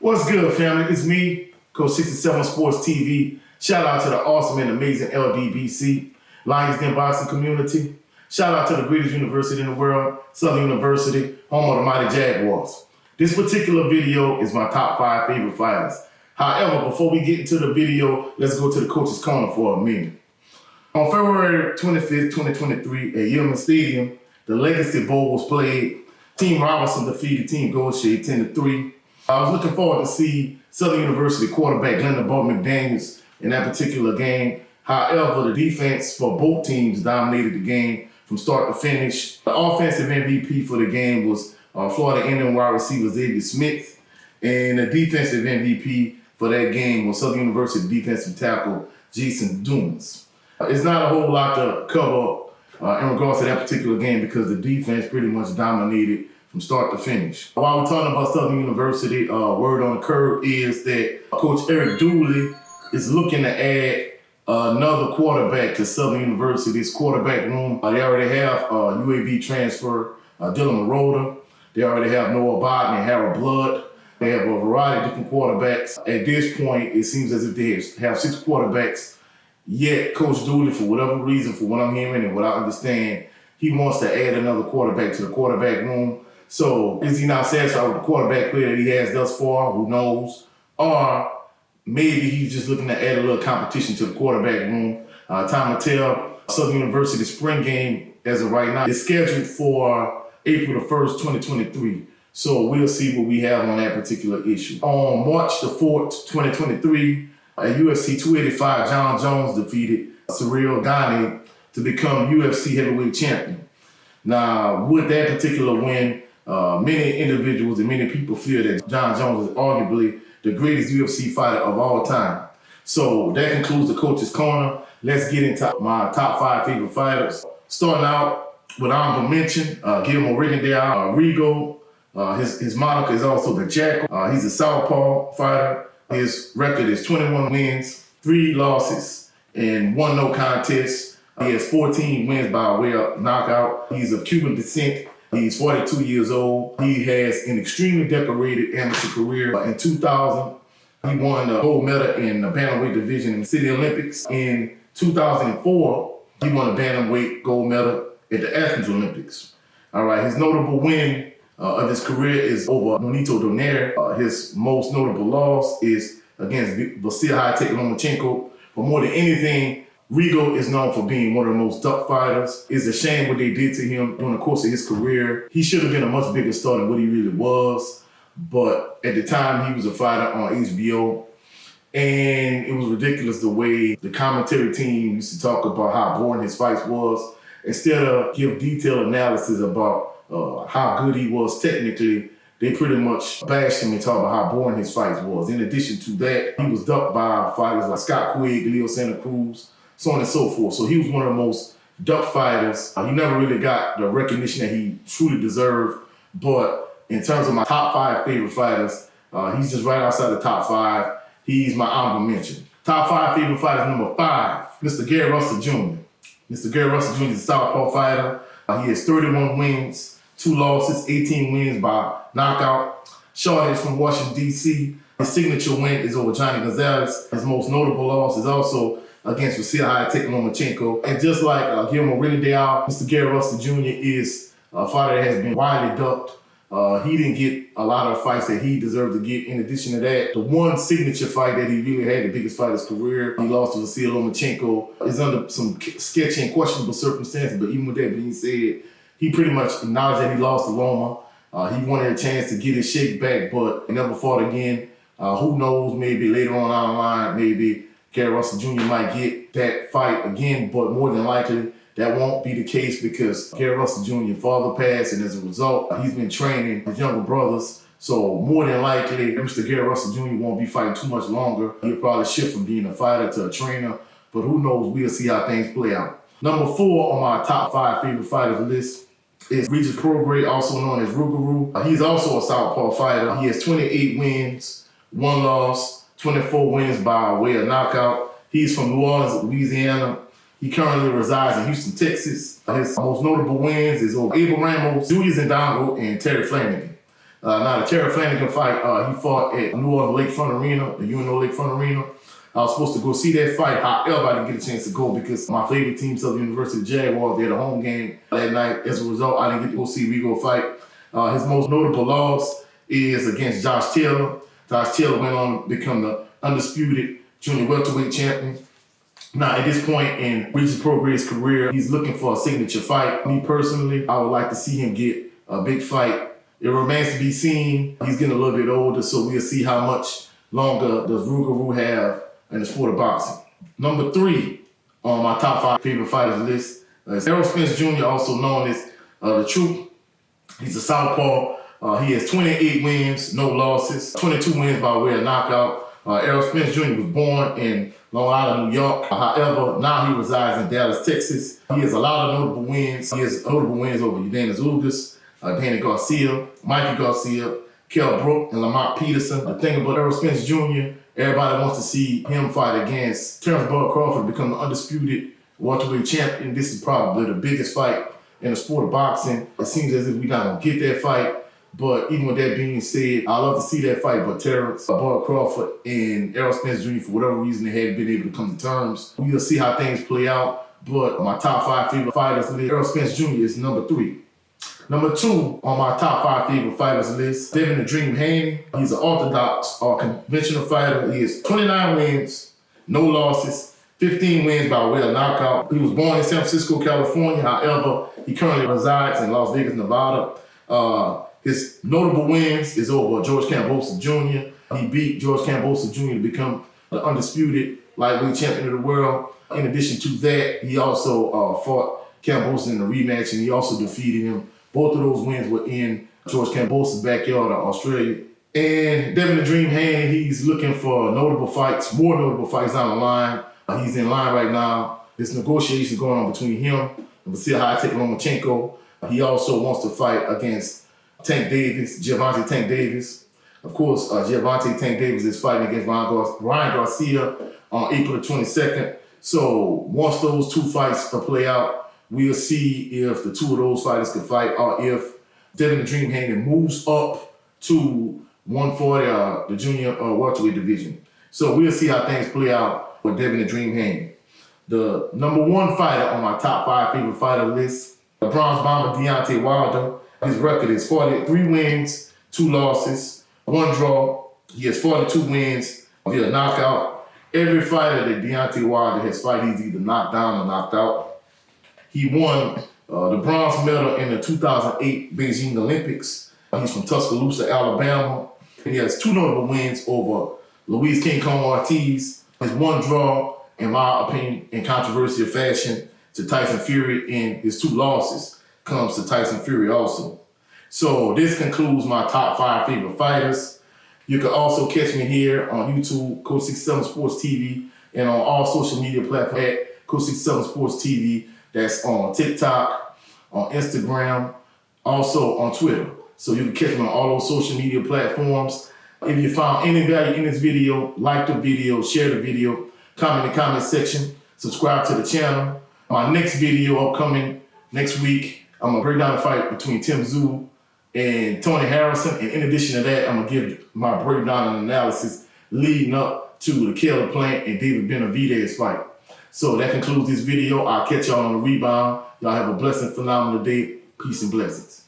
What's good, family? It's me, Coach 67 Sports TV. Shout out to the awesome and amazing LDBC, Lions Den boxing community. Shout out to the greatest university in the world, Southern University, home of the mighty Jaguars. This particular video is my top 5 favorite fighters. However, before we get into the video, let's go to the Coach's Corner for a minute. On February 25th, 2023, at Yilman Stadium, the Legacy Bowl was played. Team Robinson defeated Team Goldshade 10-3. I was looking forward to see Southern University quarterback Glenda Ball McDaniels in that particular game. However, the defense for both teams dominated the game from start to finish. The offensive MVP for the game was Florida Indian wide receiver Xavier Smith, and the defensive MVP for that game was Southern University defensive tackle Jason Dumas. It's not a whole lot to cover in regards to that particular game because the defense pretty much dominated from start to finish. While we're talking about Southern University, word on the curb is that Coach Eric Dooley is looking to add another quarterback to Southern University's quarterback room. They already have UAB transfer Dylan Maroda. They already have Noah Biden and Harold Blood. They have a variety of different quarterbacks. At this point, it seems as if they have 6 quarterbacks. Yet Coach Dooley, for whatever reason, for what I'm hearing and what I understand, he wants to add another quarterback to the quarterback room. So is he not satisfied with the quarterback play that he has thus far? Who knows? Or maybe he's just looking to add a little competition to the quarterback room. Time will tell. Southern University spring game, as of right now, is scheduled for April the 1st, 2023. So we'll see what we have on that particular issue. On March the 4th, 2023, at UFC 285, John Jones defeated Cyril Gane to become UFC heavyweight champion. Now, with that particular win, many individuals and many people feel that John Jones is arguably the greatest UFC fighter of all time. So that concludes the Coach's Corner. Let's get into my top 5 favorite fighters. Starting out with honorable mention, Guillermo Rigondeaux, Rigo. His moniker is also the Jackal. He's a southpaw fighter. His record is 21 wins, 3 losses, and 1 no contest. He has 14 wins by way of knockout. He's of Cuban descent. He's 42 years old. He has an extremely decorated amateur career. In 2000, he won the gold medal in the bantamweight division in the City Olympics. In 2004, he won the bantamweight gold medal at the Athens Olympics. All right, his notable win of his career is over Nonito Donaire. His most notable loss is against Vasil Lomachenko. But more than anything, Rigo is known for being one of the most duck fighters. It's a shame what they did to him during the course of his career. He should have been a much bigger star than what he really was. But at the time, he was a fighter on HBO. And it was ridiculous the way the commentary team used to talk about how boring his fights was. Instead of give detailed analysis about how good he was technically, they pretty much bashed him and talked about how boring his fights was. In addition to that, he was ducked by fighters like Scott Quigg, Leo Santa Cruz, so on and so forth. So he was one of the most duck fighters. He never really got the recognition that he truly deserved. But in terms of my top 5 favorite fighters, he's just right outside the top 5. He's my honorable mention. Top 5 favorite fighters, number 5, Mr. Gary Russell Jr. Mr. Gary Russell Jr. is a southpaw fighter. He has 31 wins, 2 losses, 18 wins by knockout. Short is from Washington, D.C. His signature win is over Johnny Gonzalez. His most notable loss is also against Vasil Lomachenko. And just like Guillermo Rigondeaux, Mr. Gary Russell Jr. is a fighter that has been widely ducked. He didn't get a lot of fights that he deserved to get. In addition to that, the one signature fight that he really had, the biggest fight of his career, he lost to Vasil Lomachenko, is under some sketchy and questionable circumstances. But even with that being said, he pretty much acknowledged that he lost to Loma. He wanted a chance to get his shake back, but he never fought again. Who knows, maybe later on down the line, maybe Gary Russell Jr. might get that fight again, but more than likely, that won't be the case because Gary Russell Jr. father passed, and as a result, he's been training his younger brothers. So more than likely, Mr. Gary Russell Jr. won't be fighting too much longer. He'll probably shift from being a fighter to a trainer, but who knows, we'll see how things play out. Number 4 on my top 5 favorite fighters list is Regis Prograis, also known as Rougarou. He's also a southpaw fighter. He has 28 wins, 1 loss, 24 wins by way of knockout. He's from New Orleans, Louisiana. He currently resides in Houston, Texas. His most notable wins is over Abel Ramos, Julius Ndongo, and Terry Flanagan. Now the Terry Flanagan fight, he fought at New Orleans Lakefront Arena, the UNO Lakefront Arena. I was supposed to go see that fight. However, I didn't get a chance to go because my favorite team, Southern University Jaguars, they had a home game that night. As a result, I didn't get to go see Rougarou fight. His most notable loss is against Josh Taylor. Josh Taylor went on to become the undisputed junior welterweight champion. Now, at this point in Regis Prograis' career, he's looking for a signature fight. Me personally, I would like to see him get a big fight. It remains to be seen. He's getting a little bit older, so we'll see how much longer does Rougarou have in the sport of boxing. Number 3 on my top 5 favorite fighters list is Errol Spence Jr., also known as The Truth. He's a southpaw. He has 28 wins, no losses, 22 wins by way of knockout. Errol Spence Jr. was born in Long Island, New York. However, now he resides in Dallas, Texas. He has a lot of notable wins. He has notable wins over Udanis Ugas, Danny Garcia, Mikey Garcia, Kell Brook, and Lamont Peterson. The thing about Errol Spence Jr., everybody wants to see him fight against Terrence Bud Crawford to become the undisputed welterweight champion. This is probably the biggest fight in the sport of boxing. It seems as if we're not going to get that fight. But even with that being said, I love to see that fight. But Terrence Bud Crawford and Errol Spence Jr., for whatever reason, they hadn't been able to come to terms. We'll see how things play out. But my top 5 favorite fighters list, Errol Spence Jr. is number 3. Number 2 on my top 5 favorite fighters list, Devin The Dream Haney. He's an orthodox or conventional fighter. He has 29 wins, no losses, 15 wins by way of knockout. He was born in San Francisco, California. However, he currently resides in Las Vegas, Nevada. His notable wins is over George Kambosos Jr. He beat George Kambosos Jr. to become the undisputed lightweight champion of the world. In addition to that, he also fought Kambosos in a rematch, and he also defeated him. Both of those wins were in George Kambosos' backyard of Australia. And Devin The Dream Haney, he's looking for notable fights, more notable fights down the line. He's in line right now. There's negotiations going on between him and Vasil Lomachenko. He also wants to fight against Gervonta Tank Davis. Of course, Gervonta Tank Davis is fighting against Ryan Garcia on April the 22nd. So once those 2 fights play out, we'll see if the 2 of those fighters can fight or if Devin The Dream Haney moves up to 140, the junior welterweight division. So we'll see how things play out with Devin The Dream Haney. The number 1 fighter on my top 5 favorite fighter list, the Bronze Bomber Deontay Wilder. His record is 43 wins, 2 losses, 1 draw. He has 42 wins via knockout. Every fighter that Deontay Wilder has fought, he's either knocked down or knocked out. He won the bronze medal in the 2008 Beijing Olympics. He's from Tuscaloosa, Alabama. He has 2 notable wins over Luis King Kong Ortiz. His 1 draw, in my opinion, in controversial fashion, to Tyson Fury, and his 2 losses comes to Tyson Fury also. So this concludes my top 5 favorite fighters. You can also catch me here on YouTube, Coach 67 Sports TV, and on all social media platforms at Coach 67 Sports TV. That's on TikTok, on Instagram, also on Twitter. So you can catch me on all those social media platforms. If you found any value in this video, like the video, share the video, comment in the comment section, subscribe to the channel. My next video upcoming next week, I'm gonna break down the fight between Tim Tszyu and Tony Harrison. And in addition to that, I'm gonna give my breakdown and analysis leading up to the Caleb Plant and David Benavidez fight. So that concludes this video. I'll catch y'all on the rebound. Y'all have a blessed and phenomenal day. Peace and blessings.